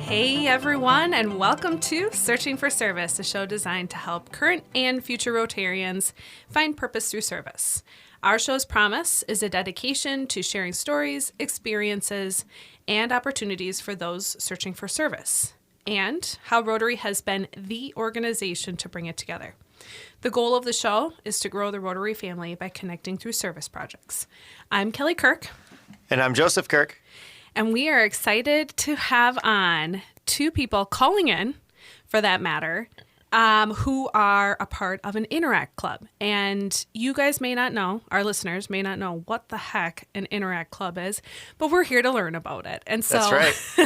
Hey everyone, and welcome to Searching for Service, a show designed to help current and future Rotarians find purpose through service. Our show's promise is a dedication to sharing stories, experiences, and opportunities for those searching for service, and how Rotary has been the organization to bring it together. The goal of the show is to grow the Rotary family by connecting through service projects. I'm Kelly Kirk. And I'm Joseph Kirk. And we are excited to have on two people calling in, for that matter, who are a part of an Interact Club. And you guys may not know, our listeners may not know what the heck an Interact Club is, but we're here to learn about it. And so, that's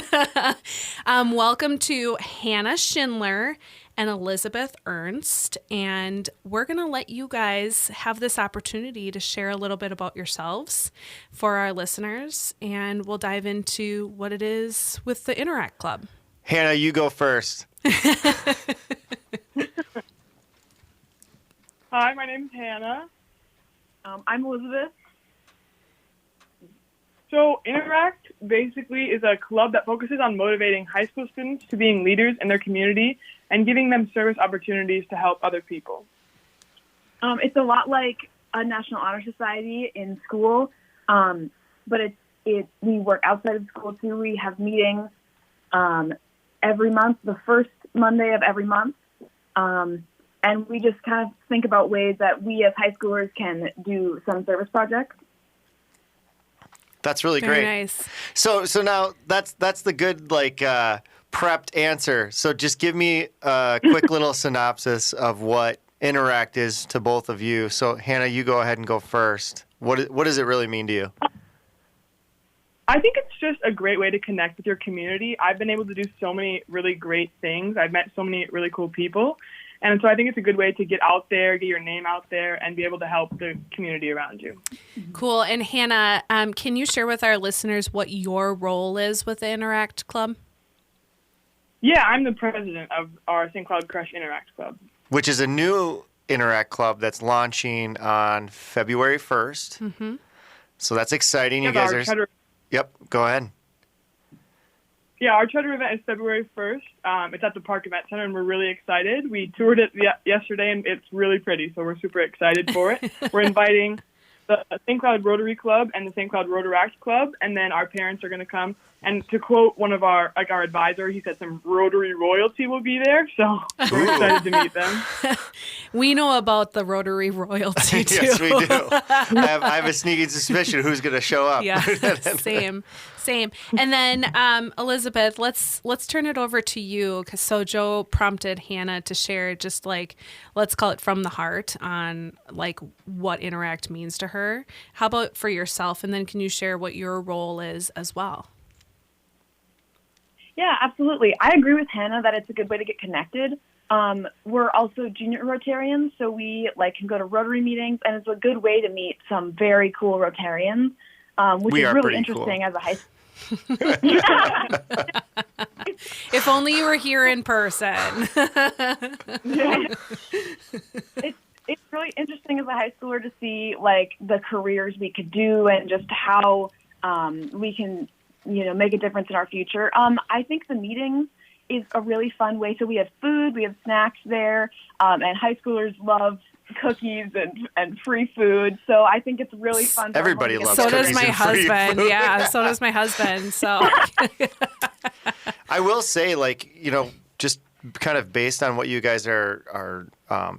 right. Welcome to Hannah Schindler and Elizabeth Ernst, and we're going to let you guys have this opportunity to share a little bit about yourselves for our listeners, and we'll dive into what it is with the Interact Club. Hannah, you go first. Hi, my name's Hannah. I'm Elizabeth. So Interact basically is a club that focuses on motivating high school students to being leaders in their community and giving them service opportunities to help other people. It's a lot like a National Honor Society in school, but we work outside of school too. We have meetings every month, the first Monday of every month, and we just kind of think about ways that we as high schoolers can do some service projects. That's really Very great. nice. So now that's the good prepped answer. So just give me a quick little synopsis of what Interact is to both of you. So Hannah, you go ahead and go first. What does it really mean to you? I think it's just a great way to connect with your community. I've been able to do so many really great things. I've met so many really cool people. And so I think it's a good way to get out there, get your name out there, and be able to help the community around you. Cool. And Hannah, can you share with our listeners what your role is with the Interact Club? Yeah, I'm the president of our St. Cloud Crush Interact Club. Which is a new Interact Club that's launching on February 1st. Mm-hmm. So that's exciting. You Yeah, guys our are... charter- Yep, go ahead. Yeah, our charter event is February 1st. It's at the Park Event Center, and we're really excited. We toured it yesterday, and it's really pretty, so we're super excited for it. We're inviting the St. Cloud Rotary Club and the St. Cloud Rotaract Club, and then our parents are going to come. And to quote one of our advisor, he said some Rotary royalty will be there, so we're excited to meet them. We know about the Rotary royalty, too. Yes, we do. I have a sneaking suspicion who's going to show up. Yeah, same. And then Elizabeth, let's turn it over to you, because so Joe prompted Hannah to share just let's call it from the heart on what Interact means to her. How about for yourself, and then can you share what your role is as well? Yeah, absolutely. I agree with Hannah that it's a good way to get connected. We're also junior Rotarians, so we can go to Rotary meetings, and it's a good way to meet some very cool Rotarians, which We is are really pretty interesting cool. as a high school. If only you were here in person. It's really interesting as a high schooler to see the careers we could do and just how we can make a difference in our future. I think the meetings is a really fun way. So we have food, we have snacks there, and high schoolers love cookies and free food. So I think it's really fun. Everybody loves So cookies does my and free husband. food. Yeah, so does my husband. So I will say, just kind of based on what you guys are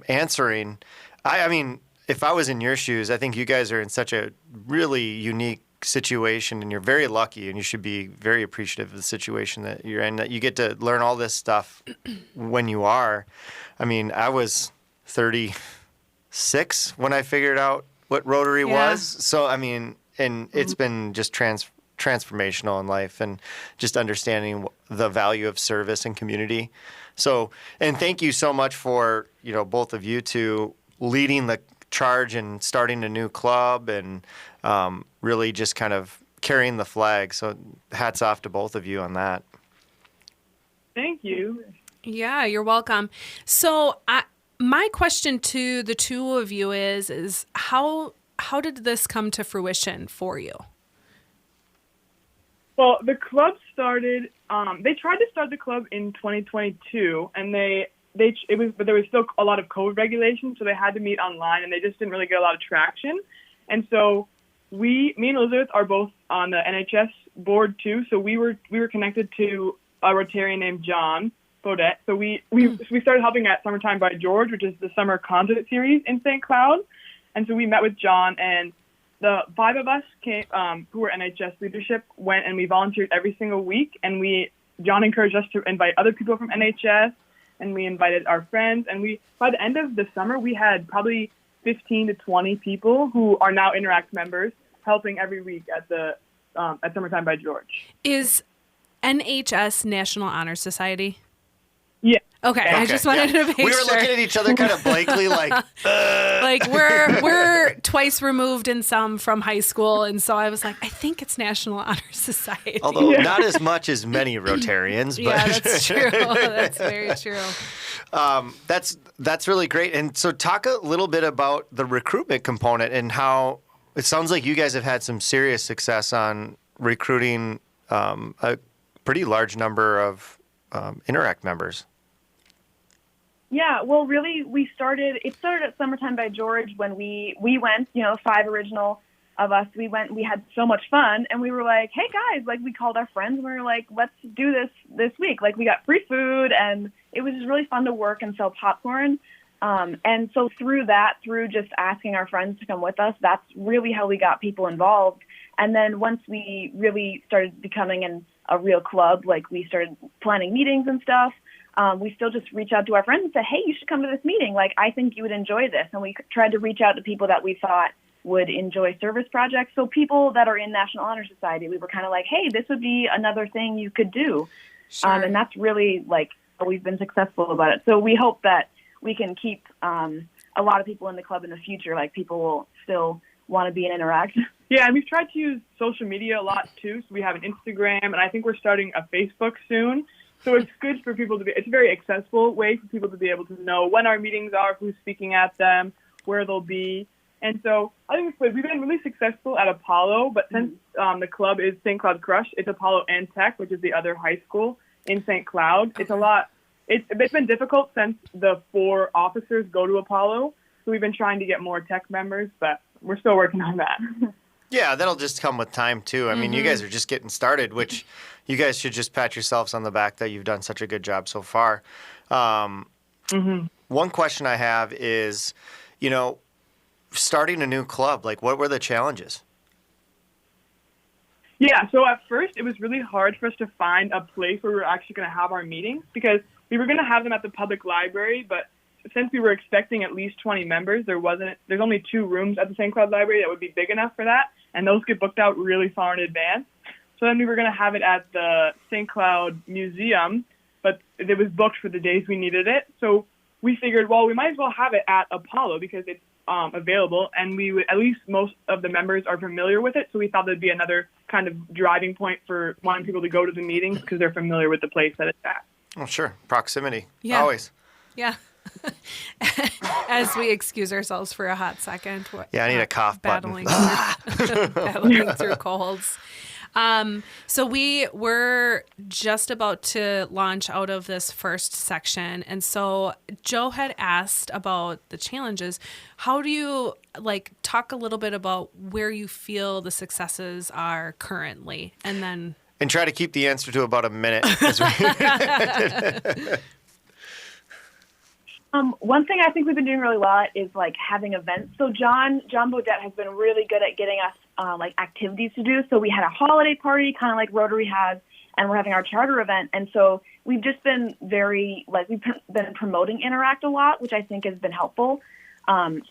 answering, I mean, if I was in your shoes, I think you guys are in such a really unique situation, and you're very lucky, and you should be very appreciative of the situation that you're in, that you get to learn all this stuff when you are. I mean, I was 36 when I figured out what Rotary was. So, I mean, and it's been just transformational in life, and just understanding the value of service and community. So, and thank you so much for, both of you two leading the charge and starting a new club, and really just kind of carrying the flag. So hats off to both of you on that. Thank you. yeah, you're welcome. So my question to the two of you is how did this come to fruition for you? Well, the club started. They tried to start the club in 2022, and but there was still a lot of COVID regulations, so they had to meet online, and they just didn't really get a lot of traction. And so me and Elizabeth are both on the NHS board too. So we were connected to a Rotarian named John Bodette. So we started helping at Summertime by George, which is the summer concert series in St. Cloud. And so we met with John, and the 5 of us came, who were NHS leadership, went and we volunteered every single week. And John encouraged us to invite other people from NHS, and we invited our friends. And by the end of the summer, we had probably 15 to 20 people who are now Interact members, helping every week at Summertime by George. Is NHS National Honor Society? Yeah. Okay, I just wanted to make sure. We were looking at each other kind of blankly, like, like we're twice removed in some from high school, and so I was like, I think it's National Honor Society. Although not as much as many Rotarians. But yeah, that's true. That's very true. That's really great. And so talk a little bit about the recruitment component and how it sounds like you guys have had some serious success on recruiting a pretty large number of Interact members. Yeah, well, really, it started at Summertime by George when we went, 5 original of us. We went, we had so much fun, and we were like, hey, guys, like, we called our friends, and we were like, let's do this week. Like, we got free food, and it was just really fun to work and sell popcorn. And so through just asking our friends to come with us, that's really how we got people involved. And then once we really started becoming a real club, like, we started planning meetings and stuff, we still just reach out to our friends and say, hey, you should come to this meeting. Like, I think you would enjoy this. And we tried to reach out to people that we thought would enjoy service projects. So people that are in National Honor Society, we were kind of like, hey, this would be another thing you could do. Sure. And that's really, like, how we've been successful about it. So we hope that we can keep a lot of people in the club in the future. Like, people will still want to be in Interact. Yeah, and we've tried to use social media a lot, too. So we have an Instagram, and I think we're starting a Facebook soon. So it's good for people it's a very accessible way for people to be able to know when our meetings are, who's speaking at them, where they'll be. And so I think we've been really successful at Apollo, but since the club is St. Cloud Crush, it's Apollo and Tech, which is the other high school in St. Cloud. It's been difficult since the 4 officers go to Apollo. So we've been trying to get more Tech members, but we're still working on that. Yeah, that'll just come with time, too. I mean, you guys are just getting started, which you guys should just pat yourselves on the back that you've done such a good job so far. One question I have is, starting a new club, like, what were the challenges? Yeah, so at first it was really hard for us to find a place where we were actually going to have our meetings because we were going to have them at the public library, but since we were expecting at least 20 members, there's only 2 rooms at the St. Cloud Library that would be big enough for that, and those get booked out really far in advance. So then we were going to have it at the St. Cloud Museum, but it was booked for the days we needed it. So we figured, well, we might as well have it at Apollo because it's available, and at least most of the members are familiar with it. So we thought that'd be another kind of driving point for wanting people to go to the meetings because they're familiar with the place that it's at. Oh, sure. Proximity. Yeah. Always. Yeah. As we excuse ourselves for a hot second. Yeah, I need a cough button. Battling through colds. So we were just about to launch out of this first section. And so Joe had asked about the challenges. How do you talk a little bit about where you feel the successes are currently? And try to keep the answer to about a minute. One thing I think we've been doing really well at is having events. So John Bodette has been really good at getting us activities to do. So we had a holiday party, kind of like Rotary has, and we're having our charter event. And so we've just been we've been promoting Interact a lot, which I think has been helpful.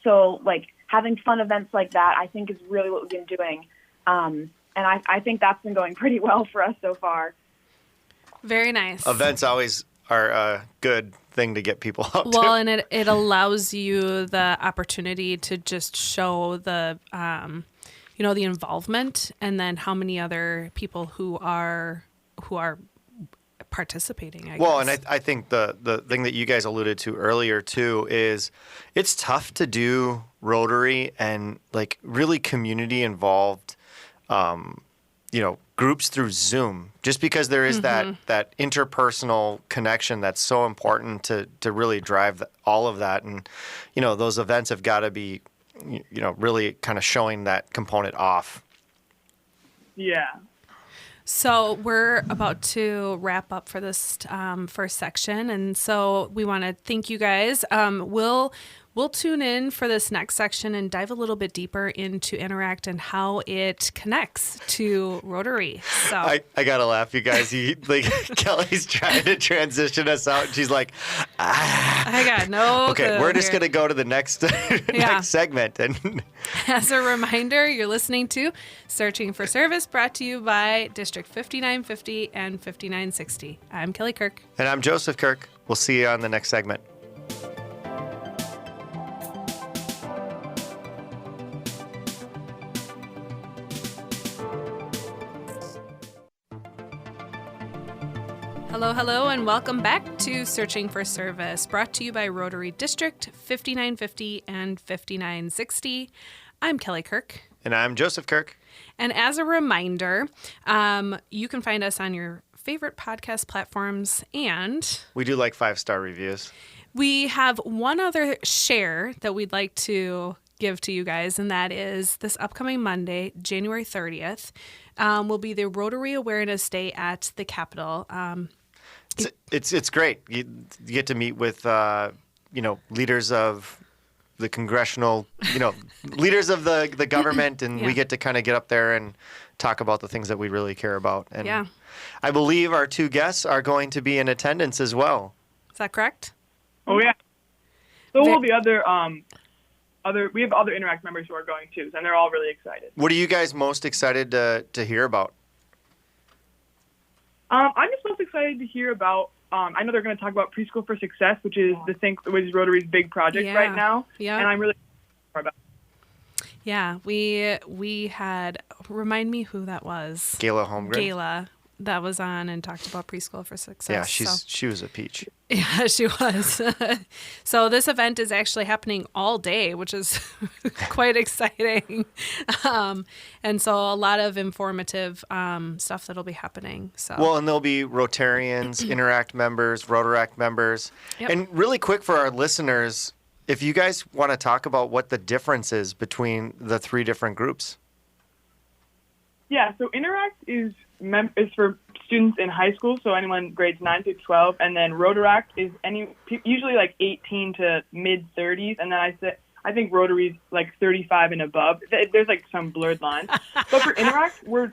So having fun events like that, I think is really what we've been doing. And I think that's been going pretty well for us so far. Very nice. Events always are a good thing to get people out to. Well, and it allows you the opportunity to just show the the involvement, and then how many other people who are participating. I guess. And I think the thing that you guys alluded to earlier too is it's tough to do Rotary and really community involved groups through Zoom, just because there is that interpersonal connection that's so important to really drive all of that. And, those events have got to be, really kind of showing that component off. Yeah. So we're about to wrap up for this first section, and so we want to thank you guys. We'll tune in for this next section and dive a little bit deeper into Interact and how it connects to Rotary. So I gotta laugh, you guys. Kelly's trying to transition us out, and she's like, I got no. Okay, we're just here. gonna go to the next next segment. And as a reminder, you're listening to Searching for Service, brought to you by District 5950 and 5960. I'm Kelly Kirk. And I'm Joseph Kirk. We'll see you on the next segment. Hello, and welcome back to Searching for Service, brought to you by Rotary District 5950 and 5960. I'm Kelly Kirk. And I'm Joseph Kirk. And as a reminder, you can find us on your favorite podcast platforms, and we do like 5-star reviews. We have one other share that we'd like to give to you guys, and that is this upcoming Monday, January 30th, will be the Rotary Awareness Day at the Capitol. It's great. You get to meet with leaders of the congressional, leaders of the government, and we get to kind of get up there and talk about the things that we really care about. And I believe our two guests are going to be in attendance as well. Is that correct? Oh yeah. So will the we have other Interact members who are going too, and they're all really excited. What are you guys most excited to hear about? I'm just most excited to hear about. I know they're going to talk about Preschool for Success, which is which is Rotary's big project right now. Yeah. And I'm really excited about it. Yeah, we had, remind me who that was. Gayla Holmgren. Gayla, that was on and talked about Preschool for Success. Yeah, she was a peach. Yeah, she was. So this event is actually happening all day, which is quite exciting. And so a lot of informative stuff that'll be happening. So well, and there'll be Rotarians, Interact members, Rotaract members. Yep. And really quick for our listeners, if you guys want to talk about what the difference is between the three different groups. Yeah, so Interact is for students in high school, so anyone grades 9 through 12, and then Rotaract is usually like 18 to mid 30s, and then I think Rotary's like 35 and above. There's like some blurred lines. But for Interact, we're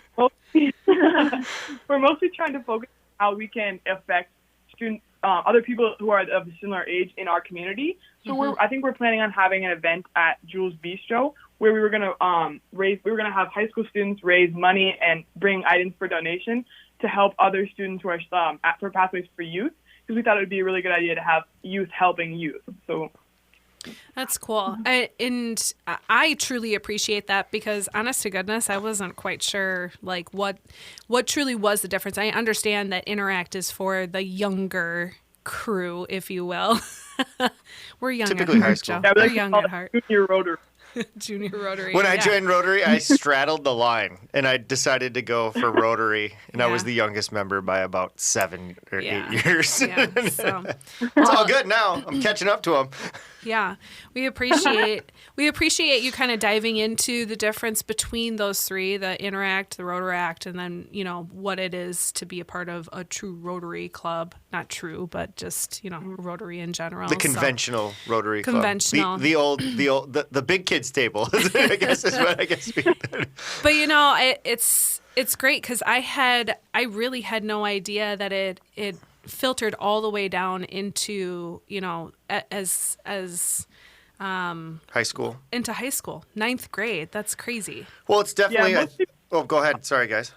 mostly trying to focus on how we can affect students, other people who are of a similar age in our community. So I think we're planning on having an event at Jules Bistro where we were going to have high school students raise money and bring items for donation to help other students who are for Pathways for Youth, because we thought it would be a really good idea to have youth helping youth. So that's cool. And I truly appreciate that, because honest to goodness, I wasn't quite sure like what truly was the difference. I understand that Interact is for the younger crew, if you will. We're young typically at heart, high school. Joe. Yeah, we're young at heart. Junior Rotary. Junior Rotary. When I joined Rotary, I straddled the line, and I decided to go for Rotary, and I was the youngest member by about 7 or 8 years. Yeah, so. It's all good now. I'm catching up to them. Yeah, we appreciate you kind of diving into the difference between those three, the Interact, the Rotaract, and then, what it is to be a part of a true Rotary club. Not true, but just, Rotary in general. The conventional Rotary club. Conventional. The big kids table, I guess is what I guess. But, it's great, because I really had no idea that it filtered all the way down into, as high school. Into high school, 9th grade. That's crazy. Well, it's definitely. Go ahead. Sorry, guys.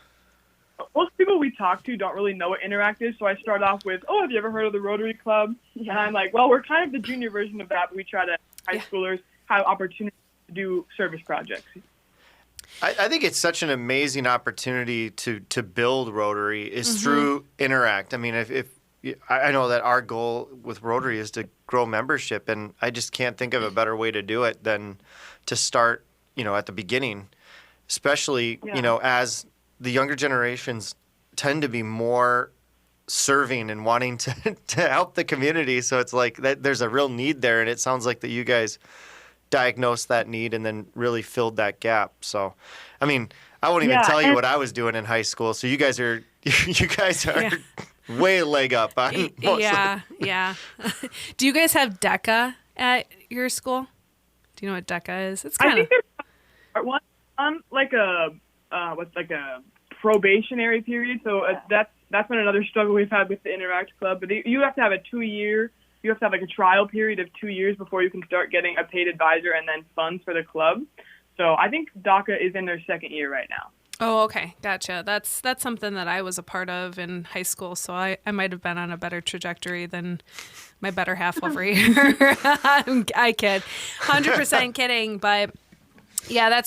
Most people we talk to don't really know what Interact is, so I start off with, have you ever heard of the Rotary Club? Yeah. And I'm like, well, we're kind of the junior version of that, but we try to high schoolers have opportunities to do service projects. I think it's such an amazing opportunity to build Rotary is through Interact. I mean, if I know that our goal with Rotary is to grow membership, and I just can't think of a better way to do it than to start, at the beginning, especially, as the younger generations tend to be more serving and wanting to help the community. So it's like that there's a real need there, and it sounds like that you guys diagnosed that need and then really filled that gap. So, I mean, I won't even tell you what I was doing in high school. So you guys are way leg up on most Yeah. Do you guys have DECA at your school? Do you know what DECA is? It's I kind of think there's one like a probationary period. So that's been another struggle we've had with the Interact Club. But you have to have you have to have like a trial period of 2 years before you can start getting a paid advisor and then funds for the club. So I think DACA is in their second year right now. Oh, okay. Gotcha. That's something that I was a part of in high school, so I might have been on a better trajectory than my better half over here. I kid. 100% kidding, but yeah,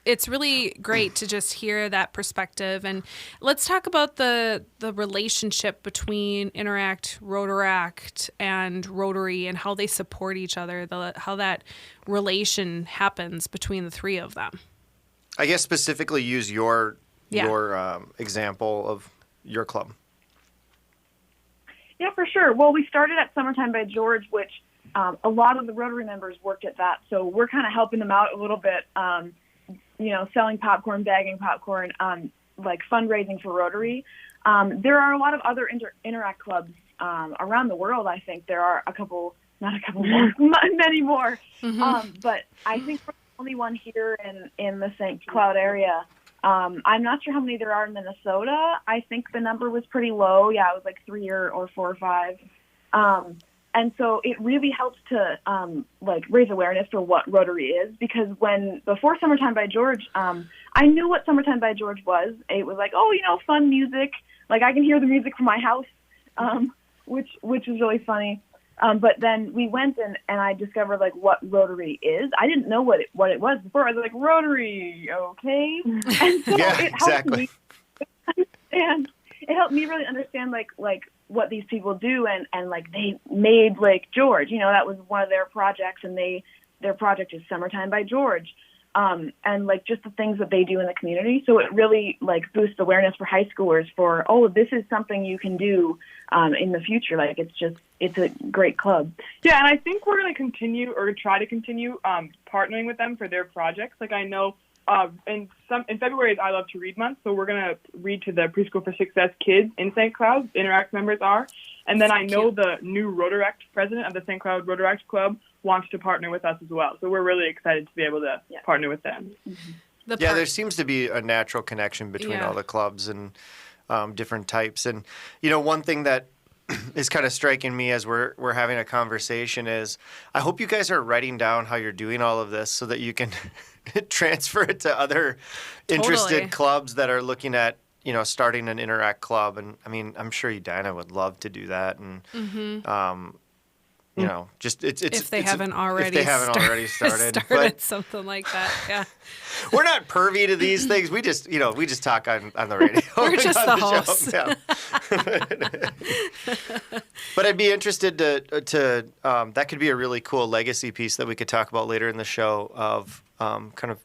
it's really great to just hear that perspective. And let's talk about the relationship between Interact, Rotaract, and Rotary and how they support each other, how that relation happens between the three of them. I guess specifically use your example of your club. Yeah, for sure. Well, we started at Summertime by George, which a lot of the Rotary members worked at that. So we're kind of helping them out a little bit, selling popcorn, bagging popcorn, like fundraising for Rotary. There are a lot of other Interact clubs around the world. I think there are many more. Mm-hmm. But I think we're the only one here in the St. Cloud area. I'm not sure how many there are in Minnesota. I think the number was pretty low. Yeah, it was like 3 or 4 or 5. And so it really helps to raise awareness for what Rotary is, because before Summertime by George, I knew what Summertime by George was. It was like, fun music. Like I can hear the music from my house, which is really funny. But then we went and I discovered like what Rotary is. I didn't know what it was before. I was like, Rotary, okay. And so it helped me understand. It helped me really understand like what these people do, and like they made Lake George. That was one of their projects, and their project is Summertime by George. And like just the things that they do in the community. So it really like boosts awareness for high schoolers for, this is something you can do in the future. Like it's a great club. Yeah, and I think we're going to try to continue partnering with them for their projects. Like I know in February is I Love to Read Month, so we're going to read to the Preschool for Success kids in St. Cloud. Interact members are. And then I know the new Rotaract president of the St. Cloud Rotaract Club wants to partner with us as well. So we're really excited to be able to partner with them. Mm-hmm. There seems to be a natural connection between all the clubs and different types. And, one thing that is kind of striking me as we're having a conversation is I hope you guys are writing down how you're doing all of this so that you can transfer it to other interested clubs that are looking at, starting an Interact club. And I mean, I'm sure Edina would love to do that. And, just it's if they haven't already started but something like that. Yeah. We're not pervy to these things. We just talk on the radio. We're just the hosts. But I'd be interested to that could be a really cool legacy piece that we could talk about later in the show of kind of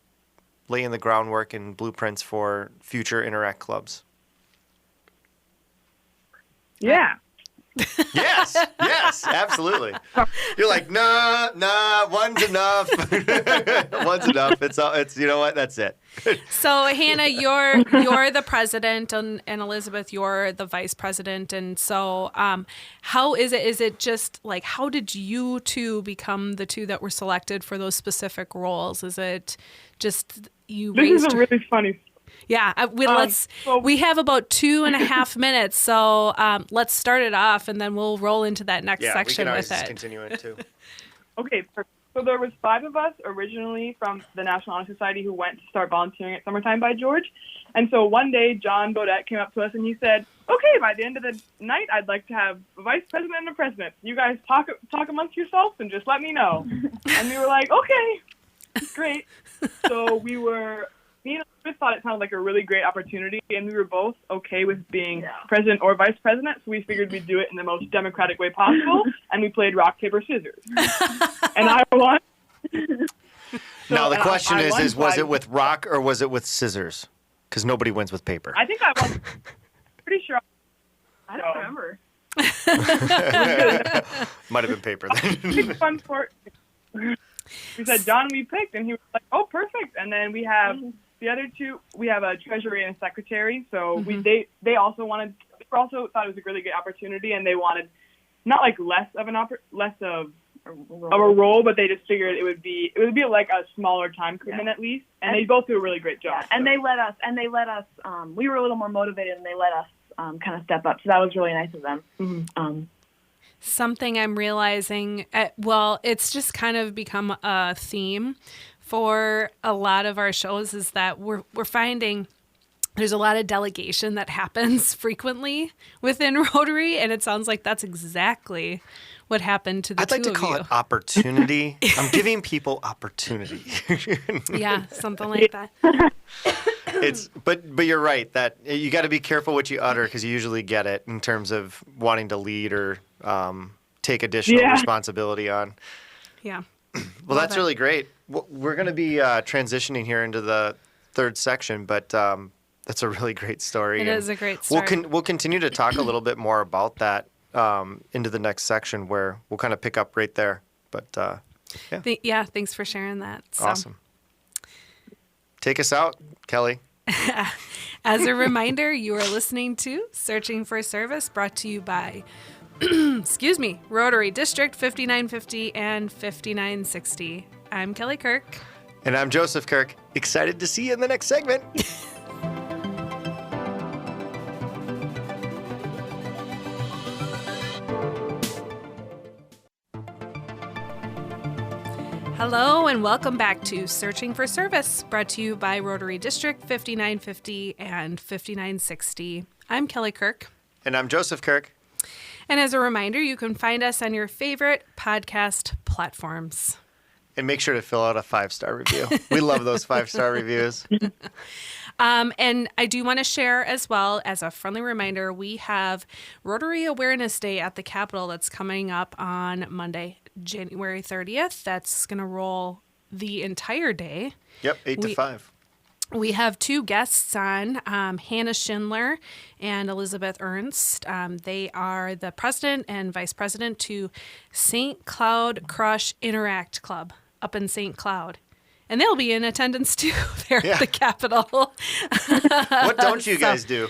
laying the groundwork and blueprints for future Interact clubs. Yeah. Yes, absolutely. You're like, nah, one's enough. One's enough. It's you know what? That's it. So Hannah, you're the president, and Elizabeth, you're the vice president. And so, how is it? Is it just like how did you two become the two that were selected for those specific roles? Is it just you? This is a really funny. Yeah, we have about 2.5 minutes, so let's start it off, and then we'll roll into that next section with it. Yeah, we can always continue it too. Okay, so there was 5 of us originally from the National Honor Society who went to start volunteering at Summertime by George, and so one day John Bodette came up to us and he said, "Okay, by the end of the night, I'd like to have a vice president and a president. You guys talk amongst yourselves and just let me know." And we were like, "Okay, great." So me and Elizabeth thought it sounded like a really great opportunity, and we were both okay with being president or vice president, so we figured we'd do it in the most democratic way possible, and we played rock, paper, scissors. And I won. Now the question is was it with rock or was it with scissors? because nobody wins with paper. I think I won. Pretty sure. I don't remember. Might have been paper then. Big fun sport. We said, John, we picked, and he was like, oh, perfect. And then we have the other two. We have a treasury and a secretary. So they also wanted. They also thought it was a really good opportunity, and they wanted not like less of a role, but they just figured it would be like a smaller time commitment at least. And they both do a really great job. And they let us. We were a little more motivated, and they let us kind of step up. So that was really nice of them. Something I'm realizing, it's just kind of become a theme for a lot of our shows is that we're finding there's a lot of delegation that happens frequently within Rotary, and it sounds like that's exactly what happened to the I'd like to call it opportunity. I'm giving people opportunity. Yeah, something like that. But you're right that you got to be careful what you utter because you usually get it in terms of wanting to lead or take additional responsibility on. Yeah. Well, that's really great. We're going to be transitioning here into the third section, but that's a really great story. It is a great story. We'll continue to talk a little bit more about that into the next section where we'll kind of pick up right there. But yeah. Thanks for sharing that. So. Awesome. Take us out, Kelly. As a reminder, you are listening to Searching for Service, brought to you by Rotary District 5950 and 5960. I'm Kelly Kirk. And I'm Joseph Kirk. Excited to see you in the next segment. Hello and welcome back to Searching for Service, brought to you by Rotary District 5950 and 5960. I'm Kelly Kirk. And I'm Joseph Kirk. And as a reminder, you can find us on your favorite podcast platforms. And make sure to fill out a 5-star review. We love those 5-star reviews. And I do want to share as well, as a friendly reminder, we have Rotary Awareness Day at the Capitol that's coming up on Monday, January 30th. That's going to roll the entire day. Yep, 8 to 5. We have two guests on, Hannah Schindler and Elizabeth Ernst. They are the president and vice president to St. Cloud Crush Interact Club up in St. Cloud. And they'll be in attendance too there at the Capitol. What don't you guys do?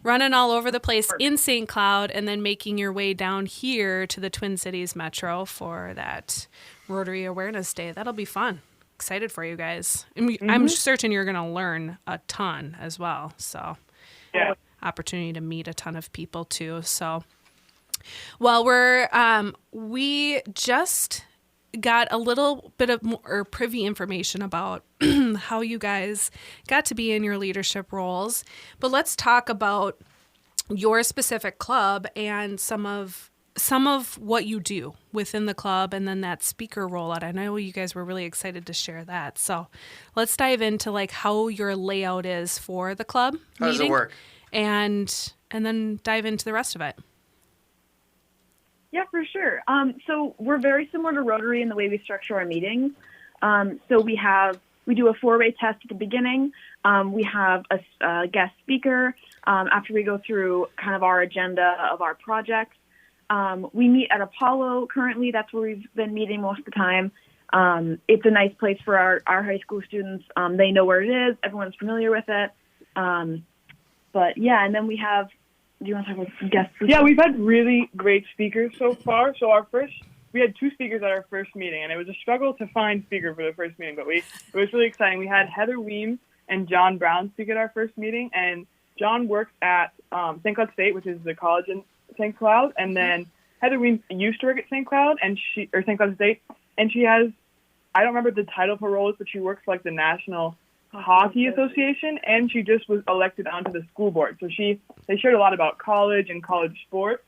Running all over the place in St. Cloud and then making your way down here to the Twin Cities Metro for that Rotary Awareness Day. That'll be fun. Excited for you guys. I'm certain you're going to learn a ton as well. So opportunity to meet a ton of people too. So, well, we just got a little bit of more privy information about how you guys got to be in your leadership roles. But let's talk about your specific club and some of what you do within the club and then that speaker rollout. I know you guys were really excited to share that. So let's dive into like how your layout is for the club How does it work? And then dive into the rest of it. Yeah, for sure. So we're very similar to Rotary in the way we structure our meetings. So we do a 4-way test at the beginning. We have a guest speaker after we go through kind of our agenda of our projects. We meet at Apollo currently. That's where we've been meeting most of the time. It's a nice place for our high school students. They know where it is. Everyone's familiar with it. But yeah, and then we have. Do you want to talk about guest speakers? Yeah, we've had really great speakers so far. So we had 2 speakers at our first meeting, and it was a struggle to find speaker for the first meeting, but it was really exciting. We had Heather Weems and John Brown speak at our first meeting, and John works at St. Cloud State, which is the college in St. Cloud, and then Heather Weems used to work at St. Cloud St. Cloud State, and she has, I don't remember the title of her role is, but she works for like the National Hockey Association, and she just was elected onto the school board. So they shared a lot about college and college sports.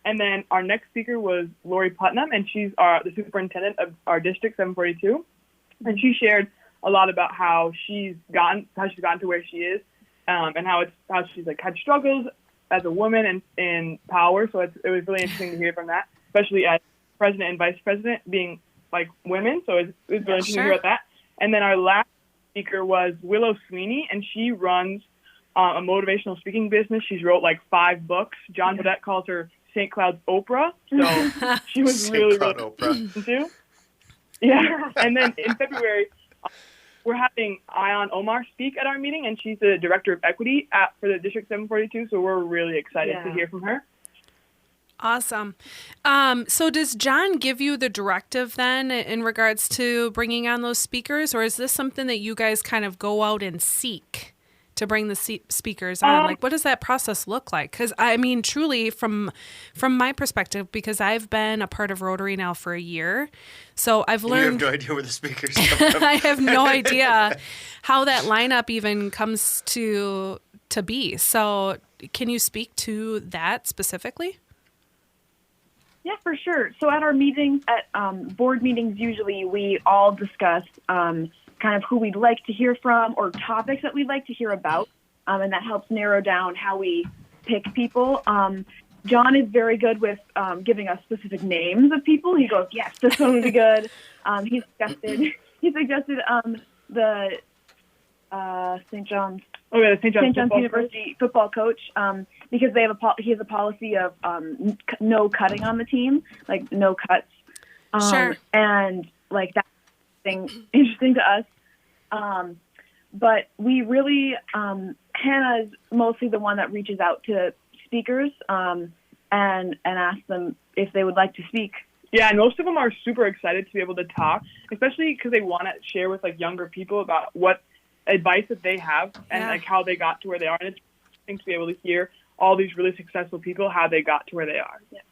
And then our next speaker was Lori Putnam, and she's the superintendent of our District 742. And she shared a lot about how she's gotten to where she is, and how she's like had struggles as a woman in power. So it was really interesting to hear from that, especially as president and vice president being like women. So it was really interesting to hear about that. And then our last speaker was Willow Sweeney, and she runs a motivational speaking business. She's wrote like 5 books. John Bodette calls her St. Cloud's Oprah. So she was St. really Cloud Oprah. Oprah. Too. Yeah. And then in February, we're having Ayan Omar speak at our meeting, and she's the director of equity for the District 742. So we're really excited to hear from her. Awesome. So does John give you the directive then in regards to bringing on those speakers, or is this something that you guys kind of go out and seek to bring the speakers on? Like, what does that process look like? Because I mean, truly, from my perspective, because I've been a part of Rotary now for a year, so I've learned. You have no idea where the speakers come from. I have no idea how that lineup even comes to be. So, can you speak to that specifically? Yeah, for sure. So at our meetings, at board meetings, usually we all discuss kind of who we'd like to hear from or topics that we'd like to hear about, and that helps narrow down how we pick people. John is very good with giving us specific names of people. He goes, yes, this one would be good. He suggested the St. John's. Oh, yeah, the St. John's University football coach, because they have he has a policy of no cutting on the team, like no cuts. Sure. And like that's interesting to us. But we really, Hannah's mostly the one that reaches out to speakers and asks them if they would like to speak. Yeah, and most of them are super excited to be able to talk, especially because they want to share with like younger people about what advice that they have and like how they got to where they are. And it's interesting to be able to hear all these really successful people, how they got to where they are. Yeah.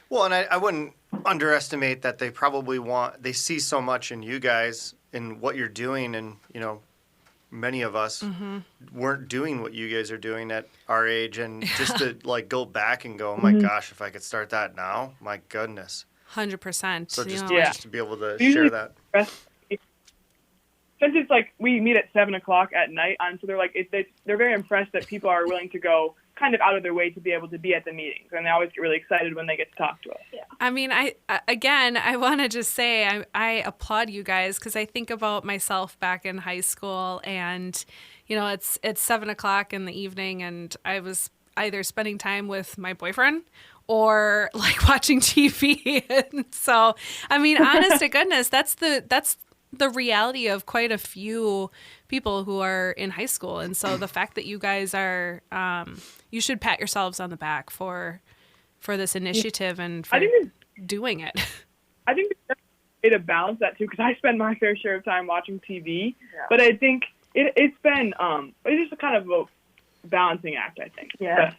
Well, and I wouldn't underestimate that they see so much in you guys and what you're doing. And, you know, many of us weren't doing what you guys are doing at our age. And just to like go back and go, oh my gosh, if I could start that now, my goodness. 100%. So just to be able to share that. Since it's like we meet at 7:00 at night, so they're like they're very impressed that people are willing to go kind of out of their way to be able to be at the meetings, and they always get really excited when they get to talk to us. Yeah. I mean, I want to just say I applaud you guys, because I think about myself back in high school, and you know it's 7:00 in the evening, and I was either spending time with my boyfriend or like watching TV. And so, I mean, honest to goodness, that's the reality of quite a few people who are in high school. And so the fact that you guys are, you should pat yourselves on the back for this initiative and for doing it. I think there's a way to balance that too, because I spend my fair share of time watching TV, but I think it's been, it's just a kind of a balancing act, I think. Yeah.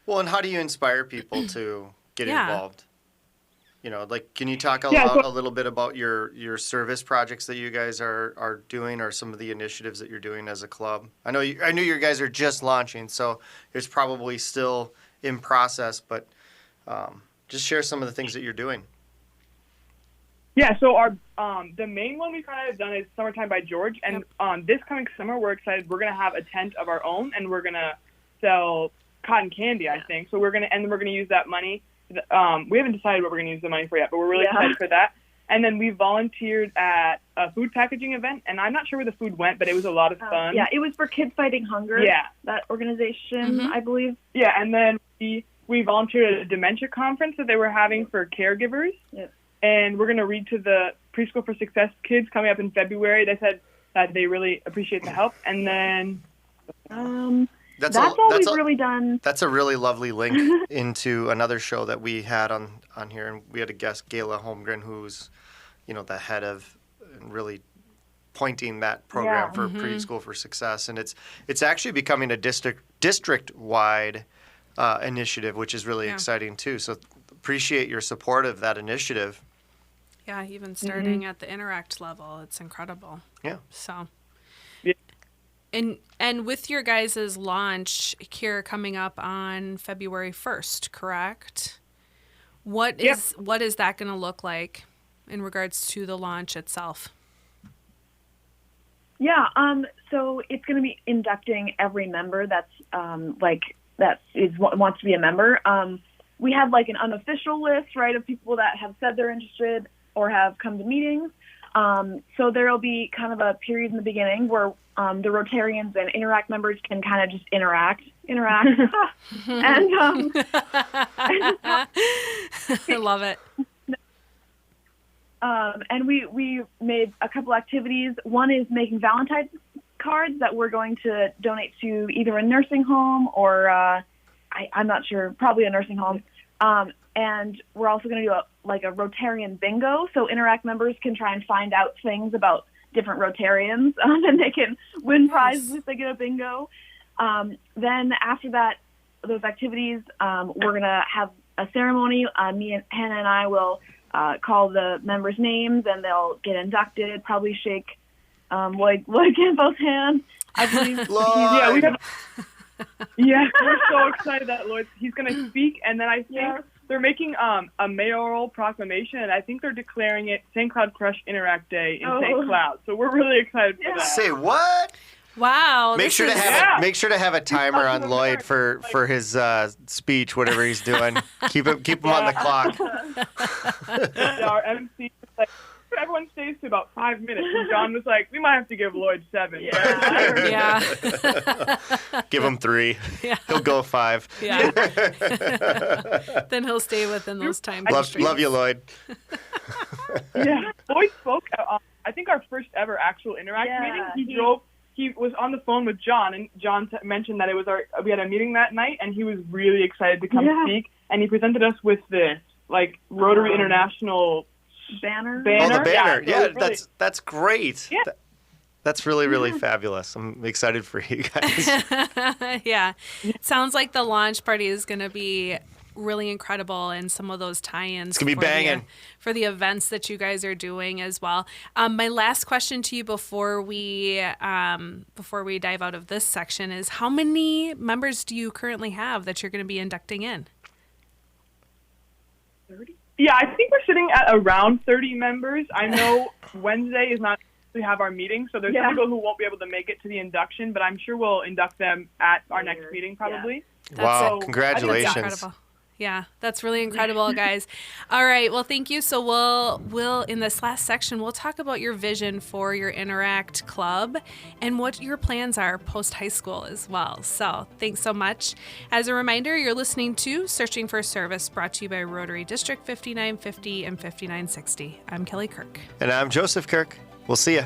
Well, and how do you inspire people to get involved? You know, like, can you talk a little bit about your service projects that you guys are doing, or some of the initiatives that you're doing as a club? I know you guys are just launching, so it's probably still in process, but just share some of the things that you're doing. Yeah, so our the main one we kind of done is Summertime by George, and this coming summer we're excited. We're gonna have a tent of our own, and we're gonna sell cotton candy, I think. So we're gonna use that money. We haven't decided what we're going to use the money for yet, but we're really excited for that. And then we volunteered at a food packaging event, and I'm not sure where the food went, but it was a lot of fun. Yeah, it was for Kids Fighting Hunger. Yeah. That organization, I believe. Yeah, and then we volunteered at a dementia conference that they were having for caregivers. Yep. And we're going to read to the Preschool for Success kids coming up in February. They said that they really appreciate the help. And then... That's all we've really done. That's a really lovely link into another show that we had on here, and we had a guest, Gayla Holmgren, who's, you know, the head of really pointing that program for Preschool for Success, and it's actually becoming a district-wide initiative, which is really exciting too. So appreciate your support of that initiative. Yeah, even starting at the Interact level, it's incredible. Yeah. So. And with your guys' launch here coming up on February 1st, correct? What is that going to look like in regards to the launch itself? Yeah, so it's going to be inducting every member that's wants to be a member. We have like an unofficial list, right, of people that have said they're interested or have come to meetings. So there will be kind of a period in the beginning where the Rotarians and Interact members can kind of just interact. And I love it. And we made a couple activities. One is making Valentine's cards that we're going to donate to either a nursing home or I'm not sure, probably a nursing home. And we're also going to do a Rotarian bingo, so Interact members can try and find out things about different Rotarians, and they can win prizes if they get a bingo. Then after that, those activities, we're going to have a ceremony. Me and Hannah and I will call the members' names, and they'll get inducted, probably shake Lloyd Campbell's hand. I believe. Lloyd! Yeah, we're so excited that he's going to speak, and then I think they're making a mayoral proclamation, and I think they're declaring it St. Cloud Crush Interact Day in St. Cloud. So we're really excited for that. Say what? Wow. Make sure to have a timer on Lloyd for his speech, whatever he's doing. Keep him on the clock. Our MC was like, everyone stays to about 5 minutes, and John was like, we might have to give Lloyd 7. Yeah. Give him 3. Yeah. He'll go 5. Yeah. Then he'll stay within those time constraints. Love you, Lloyd. Yeah. Lloyd spoke at, I think, our first ever actual Interact meeting. He was on the phone with John, and John mentioned that we had a meeting that night, and he was really excited to come speak, and he presented us with this, Rotary International banner. Oh, the banner. Yeah, really, that's great. Yeah. That's really, really fabulous. I'm excited for you guys. Yeah. It sounds like the launch party is going to be really incredible, and some of those tie-ins. It's going to be banging. For the events that you guys are doing as well. My last question to you before we dive out of this section is, how many members do you currently have that you're going to be inducting in? 30? Yeah, I think we're sitting at around 30 members. I know Wednesday is not we have our meeting, so there's some people who won't be able to make it to the induction, but I'm sure we'll induct them at our next meeting probably. Yeah. Wow, congratulations. Incredible. Yeah, that's really incredible, guys. All right, well, thank you. So we'll in this last section, we'll talk about your vision for your Interact Club and what your plans are post-high school as well. So thanks so much. As a reminder, you're listening to Searching for Service, brought to you by Rotary District 5950 and 5960. I'm Kelly Kirk. And I'm Joseph Kirk. We'll see you.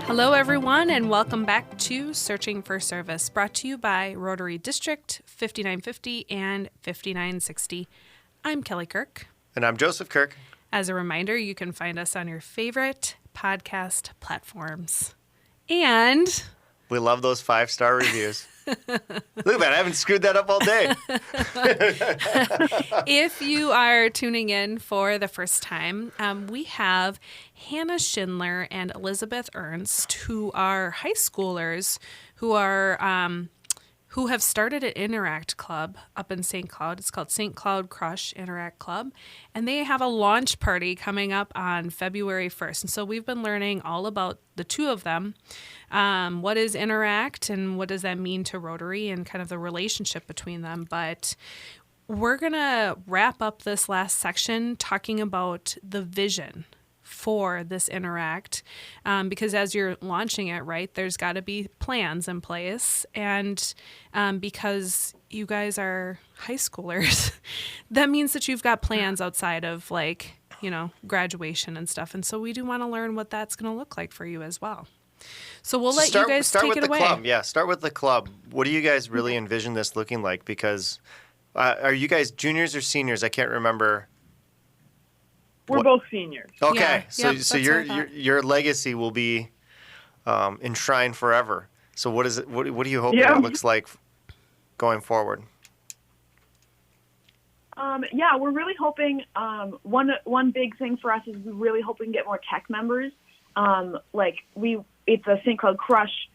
Hello, everyone, and welcome back to Searching for Service, brought to you by Rotary District 5950 and 5960. I'm Kelly Kirk. And I'm Joseph Kirk. As a reminder, you can find us on your favorite podcast platforms. And we love those 5-star reviews. Look at that. I haven't screwed that up all day. If you are tuning in for the first time, we have Hannah Schindler and Elizabeth Ernst, who are high schoolers who have started an Interact Club up in St. Cloud. It's called St. Cloud Crush Interact Club. And they have a launch party coming up on February 1st. And so we've been learning all about the two of them. What is Interact and what does that mean to Rotary and kind of the relationship between them. But we're going to wrap up this last section talking about the vision for this Interact, because as you're launching it, right, there's got to be plans in place. And because you guys are high schoolers, that means that you've got plans outside of graduation and stuff. And so we do want to learn what that's going to look like for you as well. So we'll let you guys take it away. Club. Yeah, start with the club. What do you guys really envision this looking like? Because are you guys juniors or seniors? I can't remember. We're both seniors. Okay, yeah, so your legacy will be enshrined forever. So what is it? What do you hope it looks like going forward? We're really hoping one big thing for us is we're really hoping to get more tech members. It's a St. Cloud Crush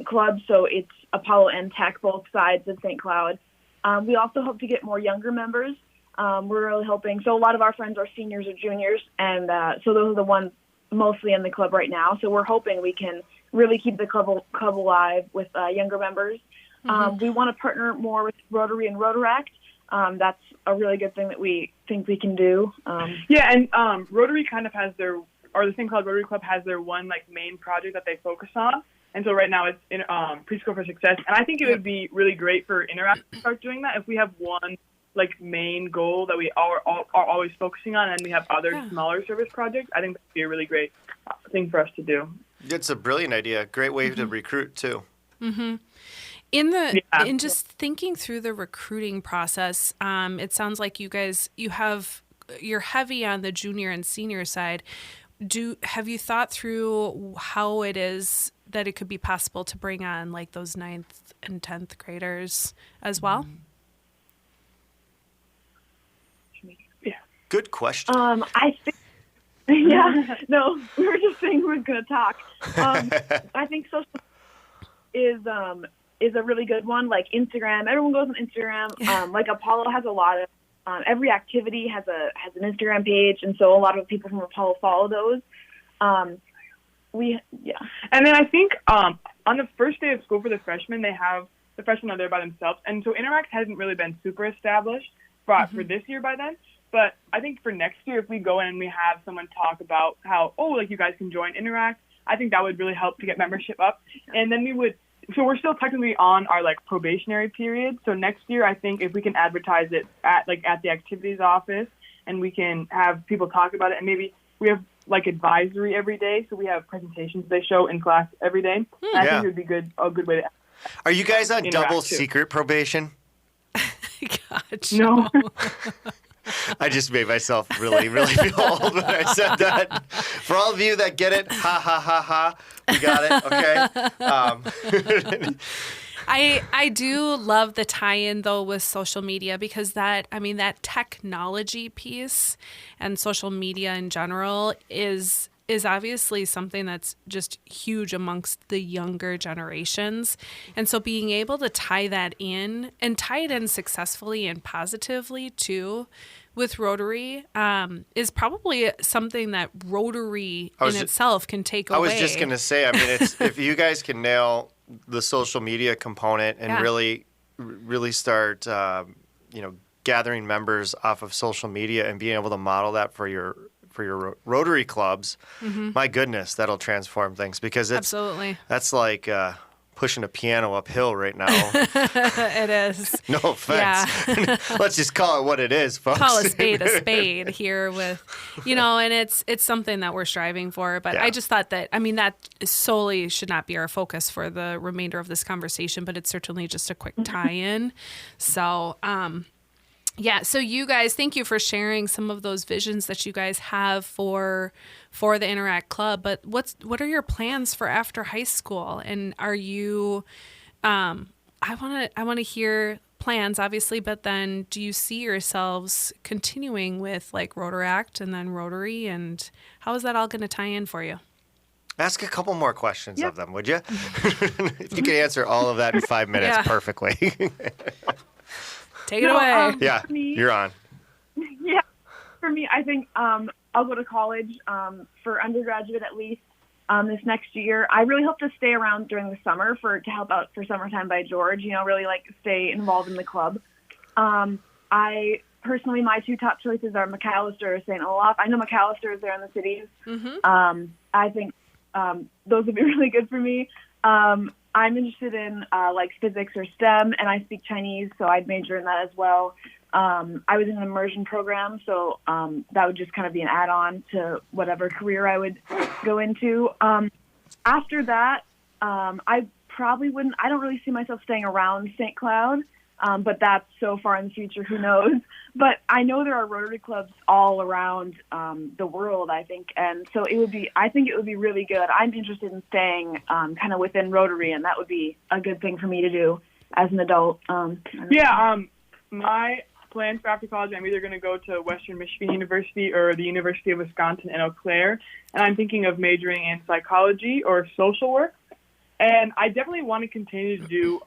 club, so it's Apollo and Tech, both sides of St. Cloud. We also hope to get more younger members. We're really hoping. So a lot of our friends are seniors or juniors, and so those are the ones mostly in the club right now. So we're hoping we can really keep the club alive with younger members. We want to partner more with Rotary and Rotaract. That's a really good thing that we think we can do. Yeah, and Rotary kind of has the thing called Rotary Club has their one like main project that they focus on. And so right now it's in Preschool for Success. And I think it would be really great for Interact to start doing that if we have one like main goal that we are always focusing on, and we have other smaller service projects. I think that would be a really great thing for us to do. It's a brilliant idea. Great way to recruit too. In just thinking through the recruiting process, it sounds like you're heavy on the junior and senior side. Have you thought through how it is that it could be possible to bring on like those 9th and 10th graders as well? Yeah. Good question. I think, no, we were just saying who was going to talk. I think social is a really good one. Like Instagram, everyone goes on Instagram. Like Apollo has a lot of, every activity has an Instagram page, and so a lot of people from Apollo follow those. And then I think on the first day of school for the freshmen, the freshmen are there by themselves, and so Interact hasn't really been super established for this year by then. But I think for next year, if we go in and we have someone talk about how, you guys can join Interact, I think that would really help to get membership up. And then so we're still technically on our like probationary period. So next year, I think if we can advertise it at the activities office, and we can have people talk about it, and maybe we have like advisory every day, so we have presentations they show in class every day. I think it would be a good way to. Are you guys on double secret probation? Gotcha. No. I just made myself really, really feel old when I said that. For all of you that get it, ha, ha, ha, ha, we got it, okay? I do love the tie-in, though, with social media, because that technology piece and social media in general is obviously something that's just huge amongst the younger generations. And so being able to tie that in and tie it in successfully and positively too with Rotary is probably something that Rotary itself can take away. I was just going to say, if you guys can nail the social media component and really start, gathering members off of social media and being able to model that for your Rotary clubs, my goodness, that'll transform things, because that's like pushing a piano uphill right now. It is. No offense. Yeah. Let's just call it what it is, folks. Call a spade here with, and it's something that we're striving for. But I just thought that solely should not be our focus for the remainder of this conversation, but it's certainly just a quick tie-in. So, so you guys, thank you for sharing some of those visions that you guys have for the Interact Club. But what are your plans for after high school? And are you, I want to hear plans, obviously, but then do you see yourselves continuing with like Rotaract and then Rotary, and how is that all going to tie in for you? Ask a couple more questions of them, would you? If you could answer all of that in 5 minutes perfectly. Take it away. You're on. Yeah, for me, I think I'll go to college for undergraduate at least this next year. I really hope to stay around during the summer to help out for Summertime by George. Really like stay involved in the club. I personally, my two top choices are McAllister or St. Olaf. I know McAllister is there in the cities. I think those would be really good for me. I'm interested in like physics or STEM, and I speak Chinese, so I'd major in that as well. I was in an immersion program, so that would just kind of be an add-on to whatever career I would go into. After that, I probably wouldn't. I don't really see myself staying around St. Cloud, but that's so far in the future, who knows? But I know there are Rotary clubs all around the world, I think, and so I think it would be really good. I'm interested in staying kind of within Rotary, and that would be a good thing for me to do as an adult. My plans for after college, I'm either going to go to Western Michigan University or the University of Wisconsin in Eau Claire, and I'm thinking of majoring in psychology or social work. And I definitely want to continue to do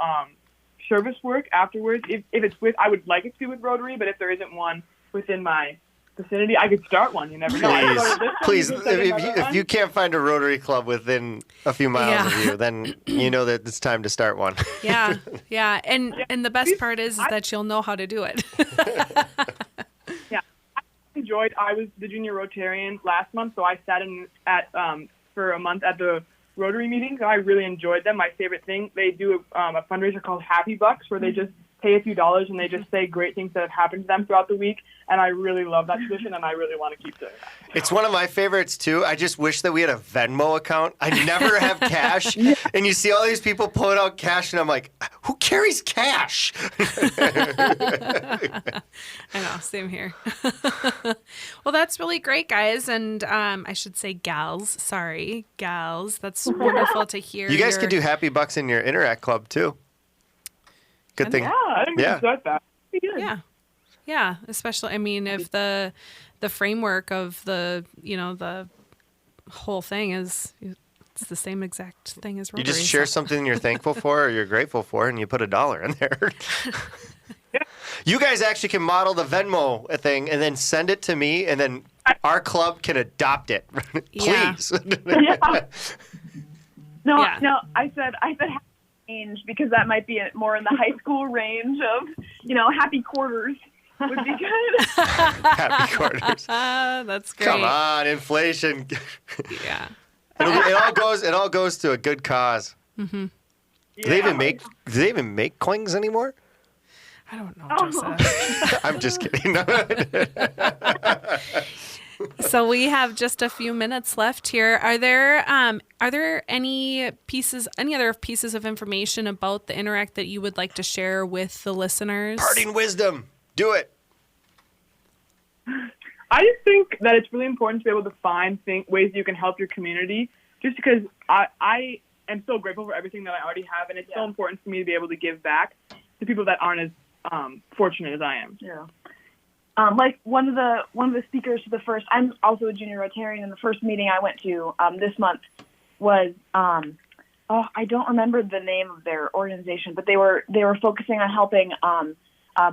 service work afterwards. If it's I would like it to be with Rotary, but if there isn't one within my vicinity, I could start one. You never know. I started this one, Please, you can start another if one. you can't find a Rotary Club within a few miles of you, then you know that it's time to start one. Yeah, yeah, and the best part is that you'll know how to do it. Yeah, I was the junior Rotarian last month, so I sat in for a month at the Rotary meetings. I really enjoyed them. My favorite thing, they do a fundraiser called Happy Bucks, where they just pay a few dollars and they just say great things that have happened to them throughout the week. And I really love that tradition, and I really want to keep doing that. It's one of my favorites, too. I just wish that we had a Venmo account. I never have cash. And you see all these people pulling out cash, and I'm like, who carries cash? I know, same here. Well, that's really great, guys. And I should say gals. Sorry, gals. That's wonderful to hear. You guys could do Happy Bucks in your Interact Club, too. Good thing. Yeah, I didn't even start that. Pretty good. Yeah. Yeah, especially, I mean, if the framework of the whole thing is, it's the same exact thing as Rotary. You just share something you're thankful for or you're grateful for, and you put $1 in there. You guys actually can model the Venmo thing and then send it to me, and then our club can adopt it. Please. Yeah. No, Yeah. no. I said range because that might be more in the high school range of happy quarters would be good. Happy quarters. That's great. Come on, inflation. Yeah. It all goes to a good cause. Mm-hmm. Do they even make coins anymore? I don't know, Joseph. I'm just kidding. So we have just a few minutes left here. Are there any other pieces of information about the Interact that you would like to share with the listeners? Parting wisdom. Do it. I just think that it's really important to be able to find ways you can help your community, just because I am so grateful for everything that I already have, and it's so important for me to be able to give back to people that aren't as fortunate as I am. Yeah. Like one of the speakers for the first, I'm also a junior Rotarian, and the first meeting I went to this month was I don't remember the name of their organization, but they were focusing on helping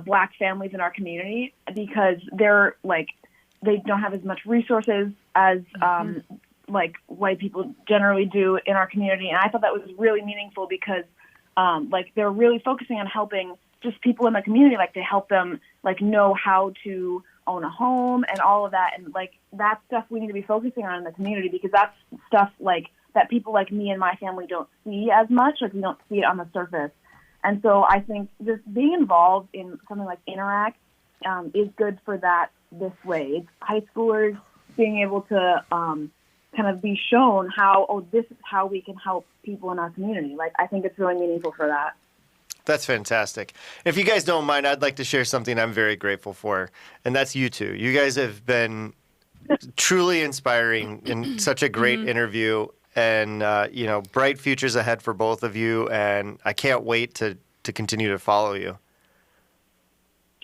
Black families in our community because they're like they don't have as much resources as like white people generally do in our community, and I thought that was really meaningful because like they're really focusing on helping just people in the community, like to help them like know how to own a home and all of that, and like that's stuff we need to be focusing on in the community because that's stuff like that people like me and my family don't see as much, like we don't see it on the surface. And so I think just being involved in something like Interact is good for that this way. It's high schoolers being able to kind of be shown how, this is how we can help people in our community. Like, I think it's really meaningful for that. That's fantastic. If you guys don't mind, I'd like to share something I'm very grateful for, and that's you two. You guys have been truly inspiring in such a great interview, and bright futures ahead for both of you, and I can't wait to continue to follow you.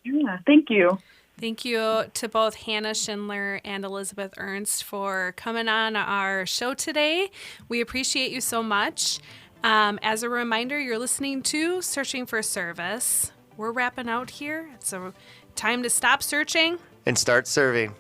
Yeah, thank you. Thank you to both Hannah Schindler and Elizabeth Ernst for coming on our show today. We appreciate you so much. As a reminder, you're listening to Searching for Service. We're wrapping out here. It's a time to stop searching And start serving.